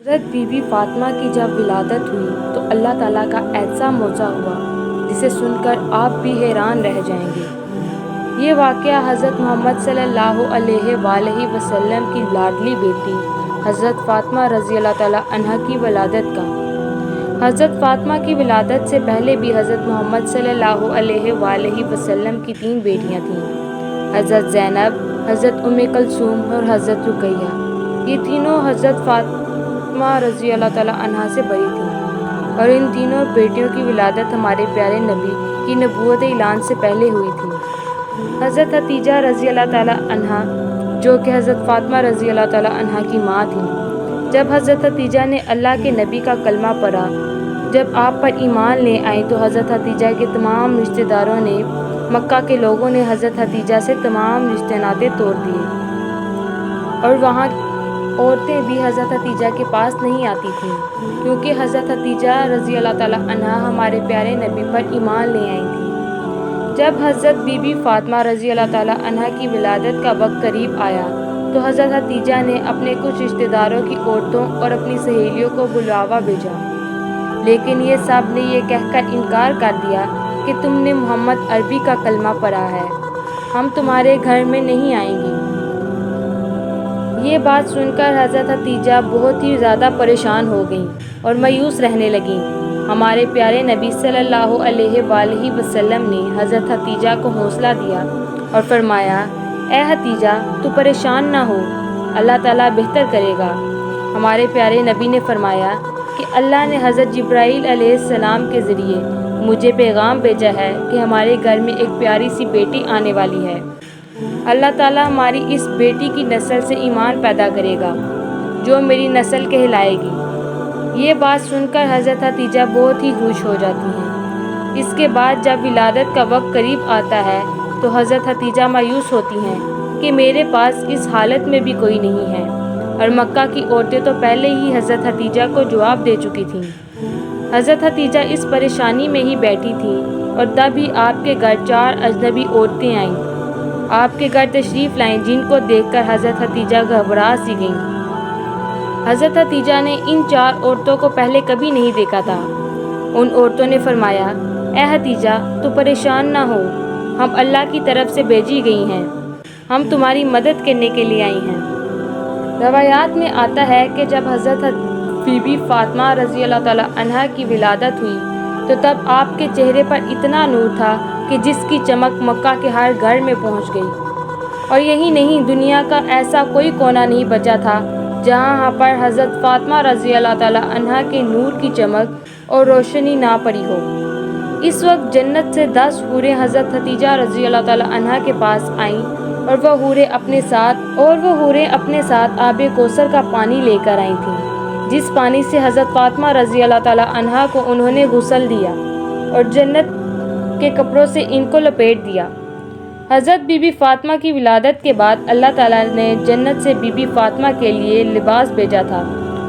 حضرت be be Fatima کی جب ولادت ہوئی تو اللہ تعالیٰ کا ایسا معجزہ ہوا جسے سن کر آپ بھی حیران رہ جائیں گے۔ یہ واقعہ حضرت محمد صلی اللہ علیہ وآلہ وسلم کی لاڈلی بیٹی حضرت فاطمہ رضی اللہ تعالیٰ عنہا کی ولادت کا۔ حضرت فاطمہ کی ولادت سے پہلے بھی حضرت محمد صلی اللہ علیہ وآلہ وسلم کی 3 بیٹیاں تھیں، حضرت زینب، حضرت ام کلثوم اور حضرت رقیہ۔ یہ تینوں حضرت فاطمہ رضی اللہ تعالیٰ عنہا سے بری تھیں اور ان تینوں بیٹیوں کی ولادت ہمارے پیارے نبی کی نبوت اعلان سے پہلے ہوئی تھی۔ حضرت حتیجہ رضی اللہ تعالیٰ عنہا جو کہ حضرت فاطمہ رضی اللہ تعالیٰ عنہا کی ماں تھیں، جب حضرت حتیجہ نے اللہ کے نبی کا کلمہ پڑھا، جب آپ پر ایمان لے آئیں تو حضرت حتیجہ کے تمام رشتہ داروں نے، مکہ کے لوگوں نے حضرت حتیجہ سے تمام رشتے ناطے توڑ دیے اور وہاں عورتیں بھی حضرت حتیجہ کے پاس نہیں آتی تھیں، کیونکہ حضرت حتیجہ رضی اللہ تعالیٰ عنہا ہمارے پیارے نبی پر ایمان لے آئی تھیں۔ جب حضرت بی بی فاطمہ رضی اللہ تعالیٰ عنہا کی ولادت کا وقت قریب آیا تو حضرت حتیجہ نے اپنے کچھ رشتہ داروں کی عورتوں اور اپنی سہیلیوں کو بلاوا بھیجا، لیکن یہ سب نے یہ کہہ کر انکار کر دیا کہ تم نے محمد عربی کا کلمہ پڑھا ہے، ہم تمہارے گھر میں نہیں آئیں گی۔ یہ بات سن کر حضرت حتیجہ بہت ہی زیادہ پریشان ہو گئیں اور مایوس رہنے لگیں۔ ہمارے پیارے نبی صلی اللہ علیہ وآلہ وسلم نے حضرت حتیجہ کو حوصلہ دیا اور فرمایا، اے حتیجہ تو پریشان نہ ہو، اللہ تعالیٰ بہتر کرے گا۔ ہمارے پیارے نبی نے فرمایا کہ اللہ نے حضرت جبرائیل علیہ السلام کے ذریعے مجھے پیغام بھیجا ہے کہ ہمارے گھر میں ایک پیاری سی بیٹی آنے والی ہے، اللہ تعالیٰ ہماری اس بیٹی کی نسل سے ایمان پیدا کرے گا جو میری نسل کہلائے گی۔ یہ بات سن کر حضرت حتیجہ بہت ہی خوش ہو جاتی ہیں۔ اس کے بعد جب ولادت کا وقت قریب آتا ہے تو حضرت حتیجہ مایوس ہوتی ہیں کہ میرے پاس اس حالت میں بھی کوئی نہیں ہے، اور مکہ کی عورتیں تو پہلے ہی حضرت حتیجہ کو جواب دے چکی تھیں۔ حضرت حتیجہ اس پریشانی میں ہی بیٹھی تھیں اور تب ہی آپ کے گھر 4 اجنبی عورتیں آئیں، آپ کے گھر تشریف لائیں، جن کو دیکھ کر حضرت حتیجہ گھبرا سی گئیں۔ حضرت حتیجہ نے ان 4 عورتوں کو پہلے کبھی نہیں دیکھا تھا۔ ان عورتوں نے فرمایا، اے حتیجہ تو پریشان نہ ہو، ہم اللہ کی طرف سے بھیجی گئی ہیں، ہم تمہاری مدد کرنے کے لیے آئی ہیں۔ روایات میں آتا ہے کہ جب حضرت بی بی فاطمہ رضی اللہ تعالیٰ عنہا کی ولادت ہوئی تو تب آپ کے چہرے پر اتنا نور تھا کہ جس کی چمک مکہ کے ہر گھر میں پہنچ گئی، اور یہی نہیں، دنیا کا ایسا کوئی کونا نہیں بچا تھا جہاں پر حضرت فاطمہ رضی اللہ تعالیٰ عنہا کے نور کی چمک اور روشنی نہ پڑی ہو۔ اس وقت جنت سے 10 حوریں حضرت حتیجہ رضی اللہ تعالیٰ عنہا کے پاس آئیں اور وہ حوریں اپنے ساتھ آب کوثر کا پانی لے کر آئی تھیں، جس پانی سے حضرت فاطمہ رضی اللہ تعالیٰ عنہا کو انہوں نے غسل دیا اور جنت کے کپڑوں سے ان کو لپیٹ دیا۔ حضرت بی بی فاطمہ کی ولادت کے بعد اللہ تعالیٰ نے جنت سے بی بی فاطمہ کے لیے لباس بھیجا تھا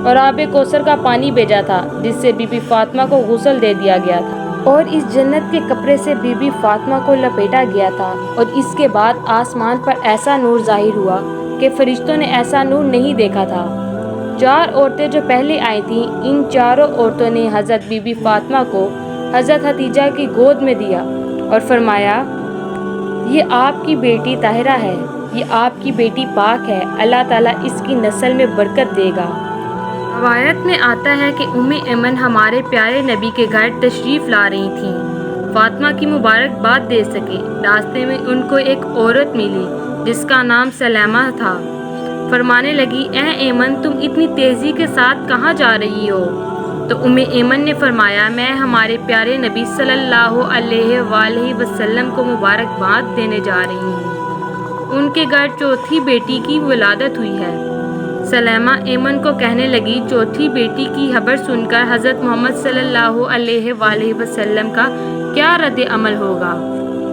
اور آب کوثر کا پانی بھیجا تھا، جس سے بی بی فاطمہ کو غسل دے دیا گیا تھا اور اس جنت کے کپڑے سے بی بی فاطمہ کو لپیٹا گیا تھا، اور اس کے بعد آسمان پر ایسا نور ظاہر ہوا کہ فرشتوں نے ایسا نور نہیں دیکھا تھا۔ 4 عورتیں جو پہلے آئی تھیں، ان 4 عورتوں نے حضرت بی بی فاطمہ کو حضرت حتیجہ کی گود میں دیا اور فرمایا، یہ آپ کی بیٹی طاہرہ ہے، یہ آپ کی بیٹی پاک ہے، اللہ تعالیٰ اس کی نسل میں برکت دے گا۔ روایت میں آتا ہے کہ ام ایمن ہمارے پیارے نبی کے گھر تشریف لا رہی تھیں فاطمہ کی مبارکباد دے سکیں۔ راستے میں ان کو ایک عورت ملی جس کا نام سلیمہ تھا۔ فرمانے لگی، اے ایمن تم اتنی تیزی کے ساتھ کہاں جا رہی ہو؟ تو ام ایمن نے فرمایا، میں ہمارے پیارے نبی صلی اللہ علیہ وآلہ وسلم کو مبارکباد دینے جا رہی ہوں، ان کے گھر 4تھی بیٹی کی ولادت ہوئی ہے۔ سلیمہ ایمن کو کہنے لگی، 4تھی بیٹی کی خبر سن کر حضرت محمد صلی اللہ علیہ وآلہ وسلم کا کیا رد عمل ہوگا،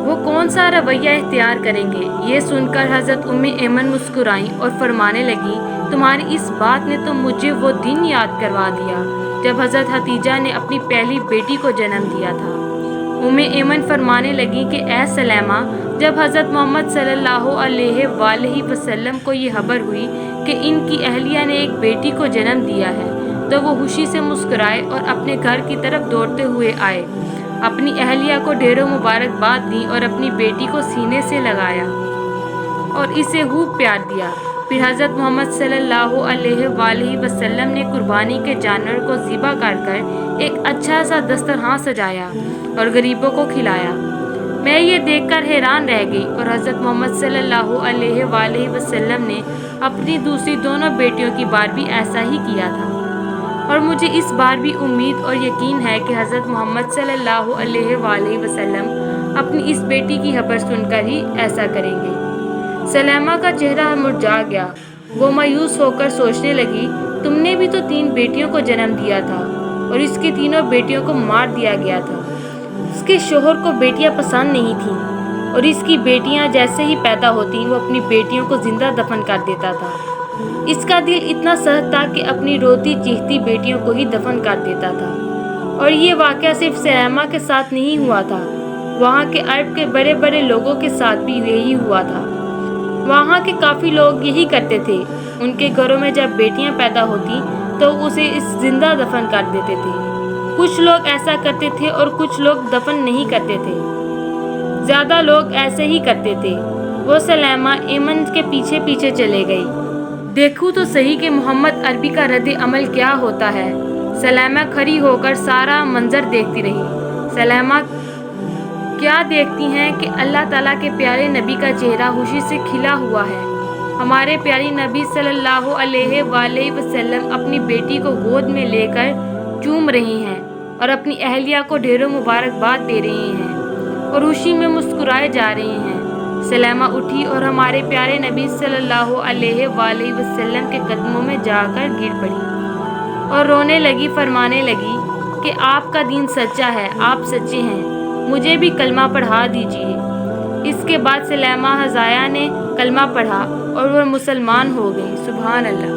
وہ کون سا رویہ اختیار کریں گے؟ یہ سن کر حضرت ام ایمن مسکرائیں اور فرمانے لگی، تمہاری اس بات نے تو مجھے وہ دن یاد کروا دیا جب حضرت حتیجہ نے اپنی پہلی بیٹی کو جنم دیا تھا۔ ام ایمن فرمانے لگی کہ اے سلیمہ، جب حضرت محمد صلی اللہ علیہ وآلہ وسلم کو یہ خبر ہوئی کہ ان کی اہلیہ نے ایک بیٹی کو جنم دیا ہے تو وہ خوشی سے مسکرائے اور اپنے گھر کی طرف دوڑتے ہوئے آئے، اپنی اہلیہ کو ڈھیروں مبارکباد دی اور اپنی بیٹی کو سینے سے لگایا اور اسے خوب پیار دیا۔ پھر حضرت محمد صلی اللہ علیہ وآلہ وسلم نے قربانی کے جانور کو ذبح کر ایک اچھا سا دسترخوان سجایا اور غریبوں کو کھلایا۔ میں یہ دیکھ کر حیران رہ گئی اور حضرت محمد صلی اللہ علیہ وآلہ وسلم نے اپنی دوسری دونوں بیٹیوں کی بار بھی ایسا ہی کیا تھا، اور مجھے اس بار بھی امید اور یقین ہے کہ حضرت محمد صلی اللہ علیہ وآلہ وسلم اپنی اس بیٹی کی خبر سن کر ہی ایسا کریں گے۔ سلیمہ کا چہرہ مرجھا گیا، وہ مایوس ہو کر سوچنے لگی، تم نے بھی تو 3 بیٹیوں کو جنم دیا تھا اور اس کی تینوں بیٹیوں کو مار دیا گیا تھا۔ اس کے شوہر کو بیٹیاں پسند نہیں تھیں اور اس کی بیٹیاں جیسے ہی پیدا ہوتیں وہ اپنی بیٹیوں کو زندہ دفن کر دیتا تھا۔ اس کا دل اتنا سخت تھا کہ اپنی روتی چیختی بیٹیوں کو ہی دفن کر دیتا تھا۔ اور یہ واقعہ صرف سلیمہ کے ساتھ نہیں ہوا تھا، وہاں کے عرب کے بڑے بڑے لوگوں کے ساتھ بھی یہی ہوا تھا۔ وہاں کے کافی لوگ یہی کرتے تھے، ان کے گھروں میں جب بیٹیاں پیدا ہوتی تو اسے زندہ دفن کر دیتے تھے۔ کچھ لوگ ایسا کرتے تھے اور کچھ لوگ دفن نہیں کرتے تھے، زیادہ لوگ ایسے ہی کرتے تھے۔ وہ سلیمہ ایمن کے پیچھے پیچھے چلے گئی۔ دیکھوں تو صحیح کہ محمد عربی کا رد عمل کیا ہوتا ہے۔ سلیمہ کھڑی ہو کر سارا منظر دیکھتی رہی۔ سلیمہ کیا دیکھتی ہیں کہ اللہ تعالیٰ کے پیارے نبی کا چہرہ خوشی سے کھلا ہوا ہے۔ ہمارے پیارے نبی صلی اللہ علیہ وآلہ وسلم اپنی بیٹی کو گود میں لے کر چوم رہے ہیں اور اپنی اہلیہ کو ڈھیروں مبارکباد دے رہے ہیں اور خوشی میں مسکرائے جا رہے ہیں۔ سلیمہ اٹھی اور ہمارے پیارے نبی صلی اللہ علیہ وآلہ وسلم کے قدموں میں جا کر گر پڑی اور رونے لگی، فرمانے لگی کہ آپ کا دین سچا ہے، آپ سچے ہیں، مجھے بھی کلمہ پڑھا دیجیے۔ اس کے بعد سلیمہ حضایہ نے کلمہ پڑھا اور وہ مسلمان ہو گئی۔ سبحان اللہ۔